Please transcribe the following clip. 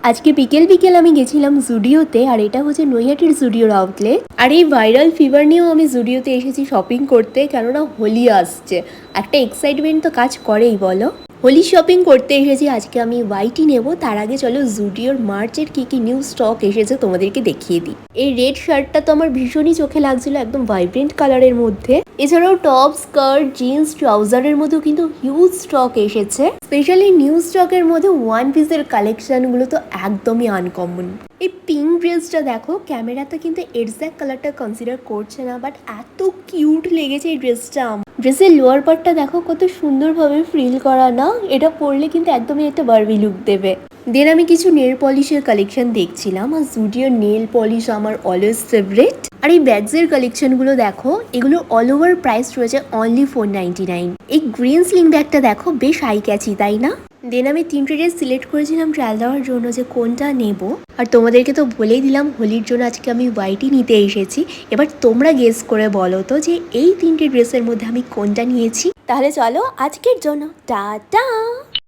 আজকে বিকেল বিকেল আমি গেছিলাম জুডিওতে, আর এটা হচ্ছে নৈহাটির জুডিওর আউটলেট। আর এই ভাইরাল ফিভার নিয়েও আমি জুডিওতে এসেছি শপিং করতে, কেননা হোলি আসছে, একটা এক্সাইটমেন্ট তো কাজ করেই বলো। হোলি শপিং করতে এসেছি। আজকে আমি ওয়াইটি নেব, তার আগে চলো জুডিওর মার্চের কি নিউ স্টক এসেছে তোমাদেরকে দেখিয়ে দিই। এই রেড শার্টটা তো আমার ভীষণই চোখে লাগছিল, একদম ভাইব্রেন্ট কালারের মধ্যে। এছাড়াও টপ, স্কার্ট, জিন্স, ট্রাউজারের মধ্যেও কিন্তু হিউজ স্টক এসেছে। স্পেশালি নিউ স্টকের মধ্যে ওয়ান পিসের কালেকশনগুলো তো একদমই আনকমন। এই পিঙ্ক ড্রেসটা দেখো, ক্যামেরাতে কিন্তু এক্সাক্ট কালারটা কনসিডার করছে না, বাট এত কিউট লেগেছে এই ড্রেসটা। ড্রেসের লোয়ার পার্টটা দেখো কত সুন্দরভাবে ফ্রিল করা না, এটা পরলে কিন্তু একদমই একটা বারবি লুক দেবে। দেন আমি কিছু নেল পলিশের কালেকশন দেখছিলাম, আর জুডিওর নেল পলিশ আমার অলওয়েজ ফেভারিট। আর এই ব্যাগসের কালেকশনগুলো দেখো, এগুলো অল ওভার প্রাইস রয়েছে অনলি 499। এই গ্রিন স্লিং ব্যাগটা দেখো, বেশ হাই ক্যাচি তাই না? দেন আমি 3টে ড্রেস সিলেক্ট করেছিলাম ট্রায়াল দেওয়ার জন্য যে কোনটা নেব। আর তোমাদেরকে তো বলেই দিলাম হোলির জন্য আজকে আমি হোয়াইটই নিতে এসেছি। এবার তোমরা গেস করে বলো তো যে এই 3টে ড্রেসের মধ্যে আমি কোনটা নিয়েছি। তাহলে চলো আজকের জন্য টাটা।